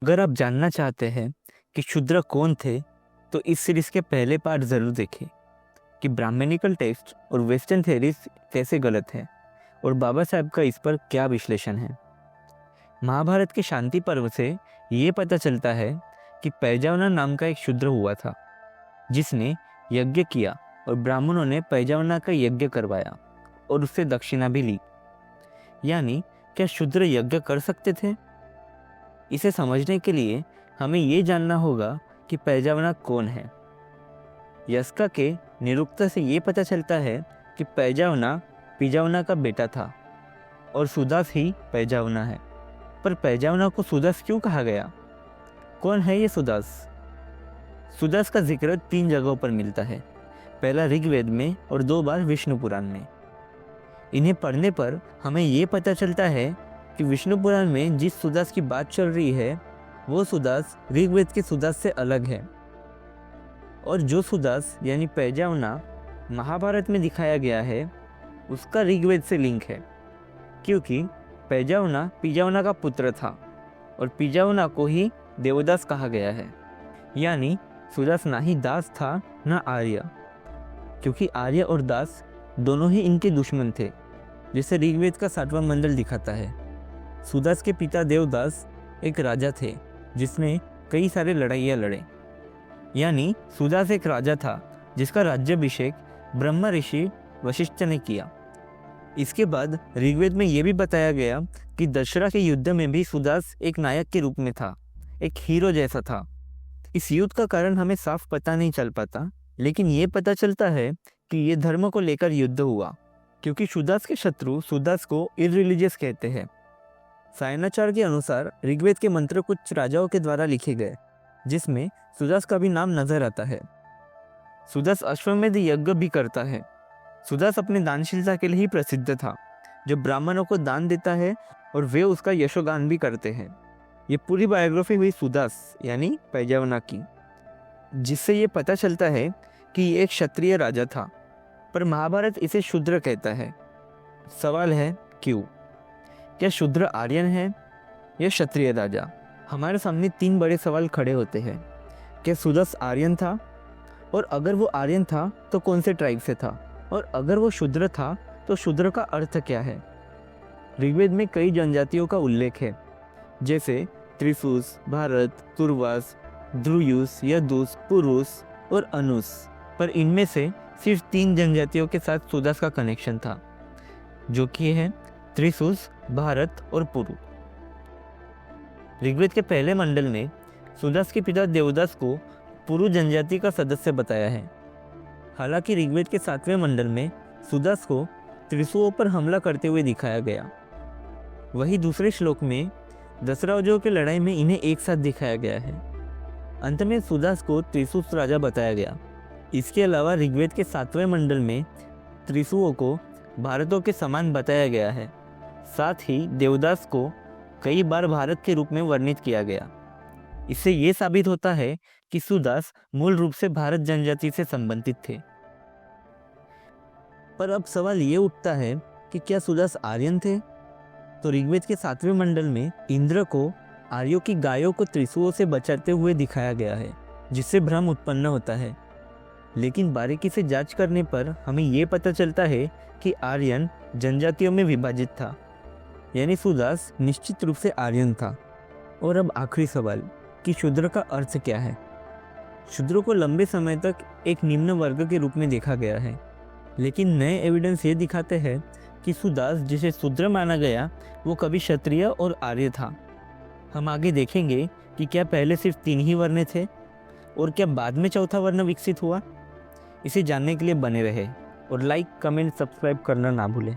अगर आप जानना चाहते हैं कि शूद्र कौन थे, तो इस सीरीज के पहले पार्ट ज़रूर देखें कि ब्राह्मणिकल टेक्स्ट और वेस्टर्न थेरीज कैसे गलत है और बाबा साहब का इस पर क्या विश्लेषण है। महाभारत के शांति पर्व से ये पता चलता है कि पैजावना नाम का एक शूद्र हुआ था जिसने यज्ञ किया और ब्राह्मणों ने पैजावना का यज्ञ करवाया और उससे दक्षिणा भी ली। यानी क्या शूद्र यज्ञ कर सकते थे? इसे समझने के लिए हमें ये जानना होगा कि पैजावना कौन है। यस्का के निरुक्ता से ये पता चलता है कि पैजावना पिजावना का बेटा था और सुदास ही पैजावना है। पर पैजावना को सुदास क्यों कहा गया? कौन है ये सुदास? सुदास का जिक्र 3 जगहों पर मिलता है, पहला ऋग्वेद में और 2 बार विष्णु पुराण में। इन्हें पढ़ने पर हमें ये पता चलता है कि विष्णु पुराण में जिस सुदास की बात चल रही है वो सुदास ऋग्वेद के सुदास से अलग है, और जो सुदास यानी पैजावना महाभारत में दिखाया गया है उसका ऋग्वेद से लिंक है, क्योंकि पैजावना पिजावना का पुत्र था और पिजावना को ही देवदास कहा गया है। यानी सुदास ना ही दास था ना आर्य, क्योंकि आर्य और दास दोनों ही इनके दुश्मन थे, जिसे ऋग्वेद का 7वां मंडल दिखाता है। सुदास के पिता देवदास एक राजा थे जिसने कई सारे लड़ाइयाँ लड़े। यानी सुदास एक राजा था जिसका राज्याभिषेक ब्रह्मा ऋषि वशिष्ठ ने किया। इसके बाद ऋग्वेद में यह भी बताया गया कि दशरथ के युद्ध में भी सुदास एक नायक के रूप में था, एक हीरो जैसा था। इस युद्ध का कारण हमें साफ पता नहीं चल पाता, लेकिन ये पता चलता है कि ये धर्म को लेकर युद्ध हुआ, क्योंकि सुदास के शत्रु सुदास को इररिलीजियस कहते हैं। सायनाचार्य के अनुसार ऋग्वेद के मंत्र कुछ राजाओं के द्वारा लिखे गए जिसमें सुदास का भी नाम नजर आता है। सुदास अश्वमेध यज्ञ भी करता है। सुदास अपनी दानशीलता के लिए ही प्रसिद्ध था, जो ब्राह्मणों को दान देता है और वे उसका यशोगान भी करते हैं। ये पूरी बायोग्राफी हुई सुदास यानी पैजावना की, जिससे ये पता चलता है कि ये एक क्षत्रिय राजा था, पर महाभारत इसे शूद्र कहता है। सवाल है क्यों? क्या शूद्र आर्यन है या क्षत्रिय राजा? हमारे सामने 3 बड़े सवाल खड़े होते हैं। क्या सुदास आर्यन था? और अगर वो आर्यन था तो कौन से ट्राइब से था? और अगर वो शूद्र था तो शूद्र का अर्थ क्या है? ऋग्वेद में कई जनजातियों का उल्लेख है, जैसे त्रिशूस, भारत, तुर्वास, ध्रुयुस, यदुस, पुरुष और अनुस। पर इनमें से सिर्फ 3 जनजातियों के साथ सुदास का कनेक्शन था, जो कि है त्रिशूस, भारत और पुरु। ऋग्वेद के पहले मंडल में सुदास के पिता देवदास को पुरु जनजाति का सदस्य बताया है। हालांकि ऋग्वेद के 7वें मंडल में सुदास को त्रिशुओं पर हमला करते हुए दिखाया गया। वही दूसरे श्लोक में 10 राजाओं की लड़ाई में इन्हें एक साथ दिखाया गया है। अंत में सुदास को त्रिशूस राजा बताया गया। इसके अलावा ऋग्वेद के 7वें मंडल में त्रिशुओं को भारतों के समान बताया गया है। साथ ही देवदास को कई बार भारत के रूप में वर्णित किया गया। इससे ये साबित होता है कि सुदास मूल रूप से भारत जनजाति से संबंधित थे। पर अब सवाल ये उठता है कि क्या सुदास आर्यन थे? तो ऋग्वेद के 7वें मंडल में इंद्र को आर्यों की गायों को त्रिशुओं से बचाते हुए दिखाया गया है, जिससे भ्रम उत्पन्न होता है। लेकिन बारीकी से जांच करने पर हमें ये पता चलता है कि आर्यन जनजातियों में विभाजित था, यानी सुदास निश्चित रूप से आर्यन था। और अब आखिरी सवाल कि शूद्र का अर्थ क्या है? शूद्र को लंबे समय तक एक निम्न वर्ग के रूप में देखा गया है, लेकिन नए एविडेंस ये दिखाते हैं कि सुदास जिसे शूद्र माना गया वो कभी क्षत्रिय और आर्य था। हम आगे देखेंगे कि क्या पहले सिर्फ 3 ही वर्ण थे और क्या बाद में चौथा वर्ण विकसित हुआ। इसे जानने के लिए बने रहे और लाइक, कमेंट, सब्सक्राइब करना ना भूलें।